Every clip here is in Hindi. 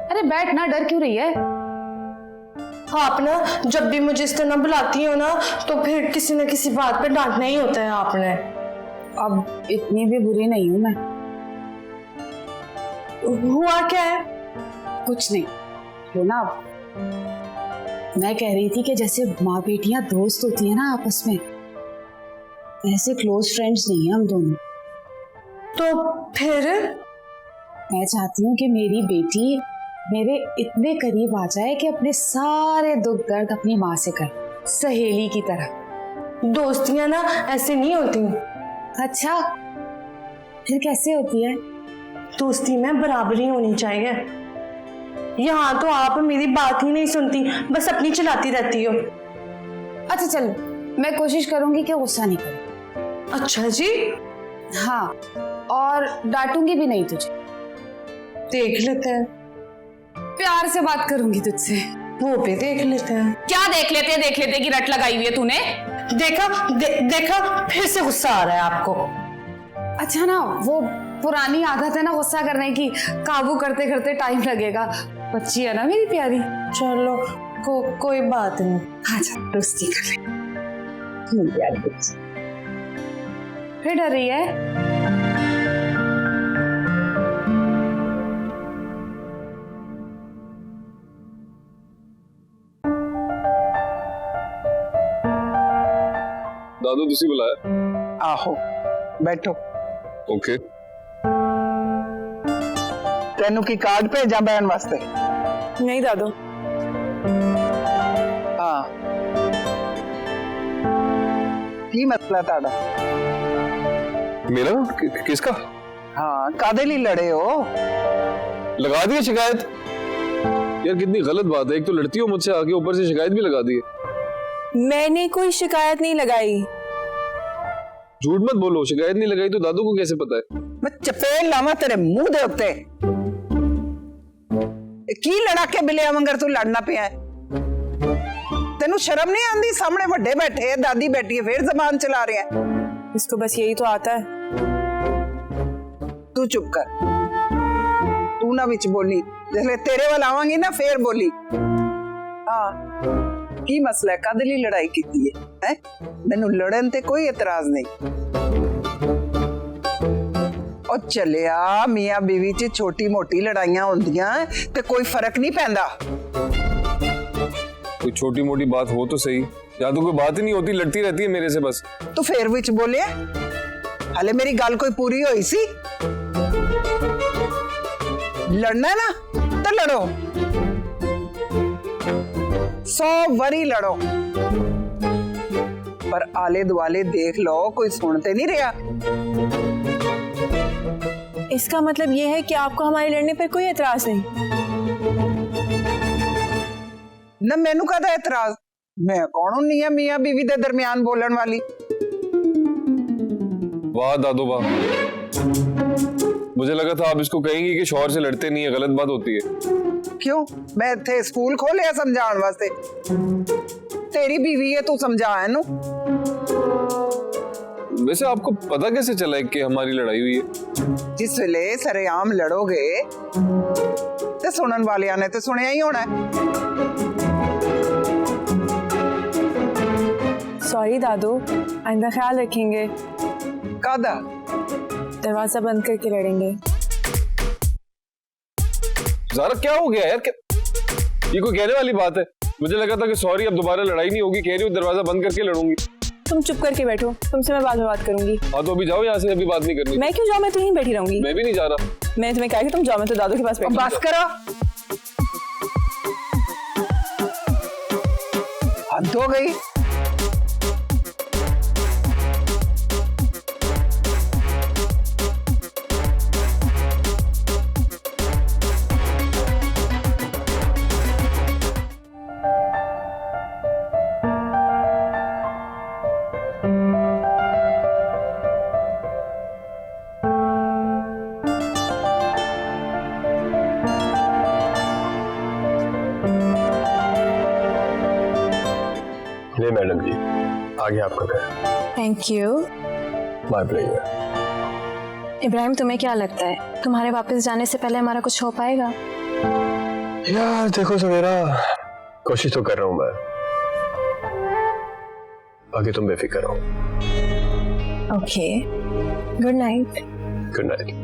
अरे बैठ ना, डर क्यों रही है? आप ना जब भी मुझे इस तरह बुलाती हो ना तो फिर किसी न किसी बात पे डांटना ही होता है आपने। अब इतनी भी बुरी नहीं हूं मैं। हुआ क्या है? कुछ नहीं, वो ना मैं कह रही थी कि जैसे माँ बेटियां दोस्त होती है ना आपस में, ऐसे क्लोज फ्रेंड्स नहीं है हम दोनों। तो फिर मैं चाहती हूँ कि मेरी बेटी मेरे इतने करीब आ जाए कि अपने सारे दुख दर्द अपनी माँ से कर, सहेली की तरह। दोस्तियां ना ऐसे नहीं होती। अच्छा, फिर कैसे होती है? दोस्ती में बराबरी होनी चाहिए। यहाँ तो आप मेरी बात ही नहीं सुनती, बस अपनी चलाती रहती हो। अच्छा चल, मैं कोशिश करूंगी कि गुस्सा नहीं करूं। अच्छा जी। हाँ, और डांटूंगी भी नहीं तुझे। देख लेते हैं। प्यार से बात करूंगी तुझसे। वो भी देख लेते हैं। क्या देख लेते की रट लगाई हुई है तूने? देखा फिर से गुस्सा आ रहा है आपको। अच्छा ना, वो पुरानी आदत है ना गुस्सा करने की, काबू करते करते टाइम लगेगा। बच्ची है ना मेरी प्यारी। चलो कोई बात नहीं। अच्छा दोस्ती कर ले। फिर डर रही है? दादू तुसी बुलाया? आहो बैठो। ओके। तेनू की कार्ड भेजा बहन वास्ते? नहीं दादू। हाँ, की मसला ताड़ा? मेरा? किसका? हाँ, कादे लिए लड़े हो? लगा दी शिकायत? यार कितनी गलत बात है, एक तो लड़ती हो मुझसे आके, ऊपर से शिकायत भी लगा दी है। मैंने कोई शिकायत नहीं लगाई। झूठ मत बोलो, शिकायत नहीं लगाई तो दादू को कैसे पता है? मैं चपेट लावा तेरे मुंह दे उत्ते। की लड़ा के बिलिया मंगर तू लड़ना पिया है? तेनू शर्म नहीं आंदी? सामने बड़े बैठे है, दादी बैठी है, फिर जबान चला रहे हैं। इसको बस यही तो आता है। तू चुप कर, तू ना बिच बोली। जैसे तेरे वाल आवांगी ना फिर बोली। हाँ, की मसला है? कद ली लड़ाई की है? मैनू लड़न ते कोई एतराज नहीं। और चलिया मियां बीवी च छोटी मोटी लड़ाइयां होंदियां ते कोई फर्क नहीं पैंदा। कोई छोटी मोटी बात हो तो सही, या तो कोई बात ही नहीं होती, लड़ती रहती है मेरे से बस। तो फिर विच बोले, हाले मेरी गल कोई पूरी होई सी? लड़ना है ना तो लड़ो, 100 वरी लड़ो, पर आले दुआले देख लो कोई सुनते नहीं रहा। इसका मतलब ये है कि आपको हमारे लड़ने पर कोई एतराज नहीं? न मैनू कहता एतराज, मैं कौन नहीं है मियां बीवी दे दरमियान बोलन वाली। वाह दादू वाह, मुझे लगा था आप इसको कहेंगी कि शौहर से लड़ते नहीं है, गलत बात होती है। क्यों? मैं थे स्कूल खोले समझाने वास्ते। तेरी बीवी है, तू समझा है नू। वैसे आपको पता कैसे चला है कि हमारी लड़ाई हुई है? जिस वेले सरेआम लड़ोगे तो सुनन वाले ने तो सुनिया ही होना है। सॉरी दादू, आइंदा ख्याल रखेंगे। कादा? दरवाजा बंद करके लड़ेंगे। ज़ारा क्या हो गया यार? ये कोई कहने वाली बात है? मुझे लगा था कि सॉरी अब दोबारा लड़ाई नहीं होगी, कह रही हूँ दरवाजा बंद करके लड़ूंगी। तुम चुप करके बैठो, तुमसे मैं बाद में बात करूंगी। हाँ तो अभी जाओ यहाँ से, अभी बात नहीं करनी। मैं क्यों जाऊँ? मैं तो यहीं बैठी रहूंगी। मैं भी नहीं जा रहा। मैं तुम्हें कहा कि तुम जाओ, मैं तो दादू के पास बैठी। बस करो, हद हो गई। ले मैडम जी, आगे आपका घर। Thank you. My pleasure. Ibrahim, तुम्हें क्या लगता है तुम्हारे वापस जाने से पहले हमारा कुछ हो पाएगा? यार देखो सवेरा, कोशिश तो कर रहा हूं मैं, बाकी तुम बेफिक्र रहो। Okay, good night. Good night.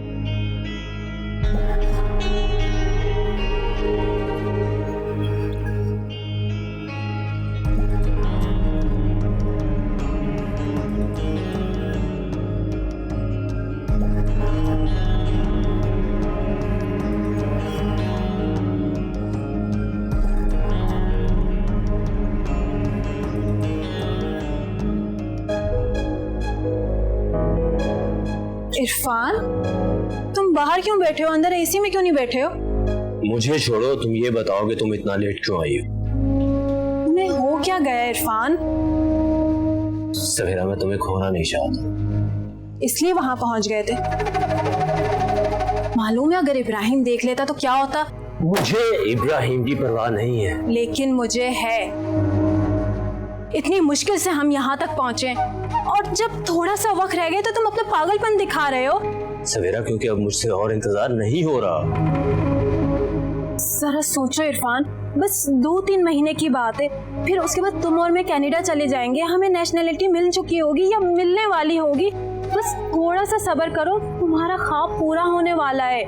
Irfan, तुम बाहर क्यों बैठे हो? अंदर एसी में क्यों नहीं बैठे हो? मुझे छोड़ो, तुम ये बताओ कि तुम इतना लेट क्यों आई हो? तुम्हें हो क्या गया इरफान? सवेरा, मैं तुम्हें खोना नहीं चाहता, इसलिए वहां पहुंच गए थे। मालूम है अगर इब्राहिम देख लेता तो क्या होता? मुझे इब्राहिम की परवाह नहीं है। लेकिन मुझे है। इतनी मुश्किल से हम यहाँ तक पहुंचे और जब थोड़ा सा वक्त रह गया तो तुम अपना पागलपन दिखा रहे हो। सवेरा, क्योंकि अब मुझसे और इंतजार नहीं हो रहा। जरा सोचो इरफान, बस 2-3 महीने की बात है, फिर उसके बाद तुम और मैं कनाडा चले जाएंगे, हमें नेशनैलिटी मिल चुकी होगी या मिलने वाली होगी। बस थोड़ा सा सब्र करो, तुम्हारा ख्वाब पूरा होने वाला है।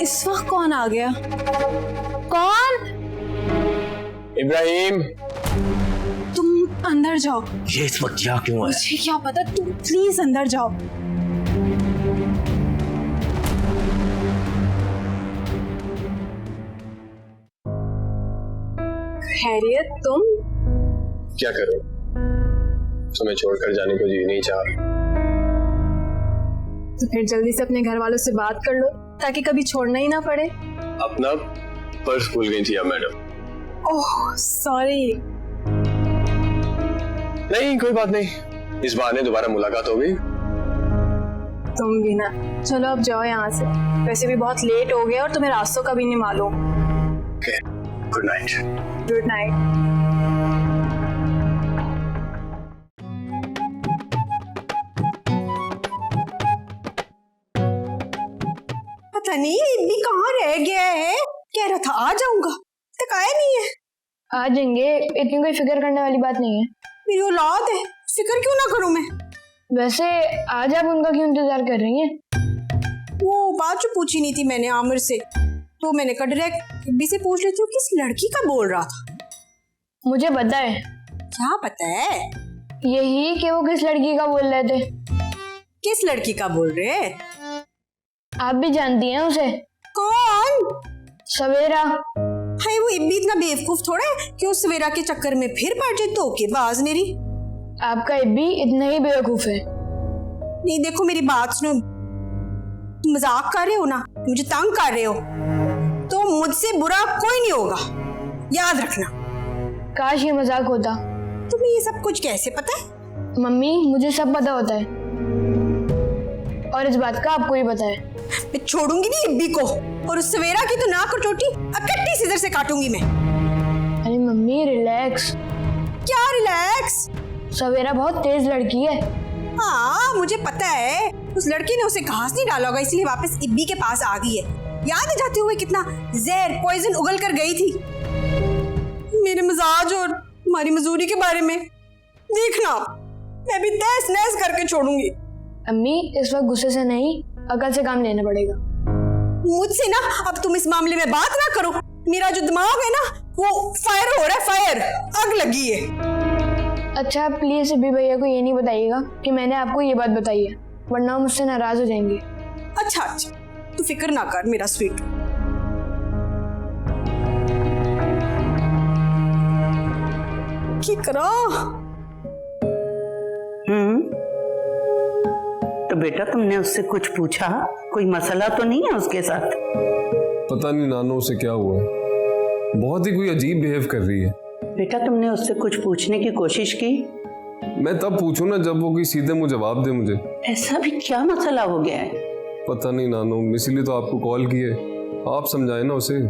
इस वक्त कौन आ गया? कौन? इब्राहिम, तुम अंदर जाओ। ये इस वक्त क्या क्यों है? मुझे क्या पता, तुम प्लीज अंदर जाओ। खैरियत? तुम क्या करो, तुम्हें छोड़कर जाने को जी नहीं चाह रहा। तो फिर जल्दी से अपने घर वालों से बात कर लो ताकि कभी छोड़ना ही ना पड़े। अपना पर्स भूल गई थी आप मैडम। Oh sorry. नहीं, कोई बात नहीं, इस बहाने दोबारा मुलाकात हो गई। तुम भी ना। चलो अब जाओ यहाँ से, वैसे भी बहुत लेट हो गया और तुम्हें रास्तों का भी नहीं मालूम। Okay, good night. Good night. पता नहीं इब्बी कहाँ रह गया है। कह रहा था आ जाऊंगा, तक आया नहीं है। आ जाएंगे, इतनी कोई फिक्र करने वाली बात नहीं है। मेरी औलाद है, फिक्र क्यों ना करूं मैं। वैसे आज आप उनका क्यों इंतजार कर रही हैं? वो बात जो पूछी नहीं थी मैंने आमिर से, तो मैंने कहा डायरेक्ट इब्बी से पूछ लेती हूँ किस लड़की का बोल रहा था। मुझे पता है। क्या पता है? यही कि वो किस लड़की का बोल रहे थे। किस लड़की का बोल रहे हैं? आप भी जानती हैं उसे। कौन? सवेरा। हाय, वो इब्बी इतना बेवकूफ थोड़ा है कि उस सवेरा के चक्कर में फिर पड़ जाए। तो के बाज मेरी। आपका इब्बी इतना ही बेवकूफ है। नहीं देखो मेरी बात सुनो, तुम मजाक कर रहे हो ना, मुझे तंग कर रहे हो, तो मुझसे बुरा कोई नहीं होगा, याद रखना। काश ये मजाक होता। तुम्हें ये सब कुछ कैसे पता है? मम्मी, मुझे सब पता होता है और इस बात का आपको ही पता है। मैं छोड़ूंगी नहीं इब्बी को, और उस सवेरा की तो नाक और चोटी इकट्ठी सीजर से काटूंगी मैं। अरे मम्मी रिलैक्स। क्या रिलैक्स? सवेरा बहुत तेज लड़की है। हाँ मुझे पता है, उस लड़की ने उसे घास नहीं डाला होगा इसलिए वापस इब्बी के पास आ गई है। याद है जाते हुए कितना जहर पॉइजन उगल कर गई थी। मेरे मिजाज और तुम्हारी मजदूरी के बारे में देखना, मैं भी तहस नहस करके छोड़ूंगी। अम्मी, इस वक्त गुस्से से नहीं, अकल से काम लेना पड़ेगा। मुझसे ना अब तुम इस मामले में बात ना करो। मेरा जो दिमाग है ना वो फायर हो रहा है, फायर, आग लगी है। अच्छा प्लीज अभी भैया को ये नहीं बताइएगा कि मैंने आपको ये बात बताई है, वरना मुझसे नाराज हो जाएंगे। अच्छा अच्छा, तू फिक्र ना कर मेरा स्वीट। की करो। तो बेटा तुमने उससे कुछ पूछा? कोई मसला तो नहीं है उसके साथ? पता नहीं नानो उसे क्या हुआ, बहुत ही कोई अजीब बिहेव कर रही है। बेटा तुमने उससे कुछ पूछने की कोशिश की? मैं तब पूछूं ना जब वो कोई सीधे मुंह जवाब दे मुझे। ऐसा भी क्या मसला हो गया है? पता नहीं नानो, इसीलिए तो आपको कॉल किए, आप समझाए ना उसे।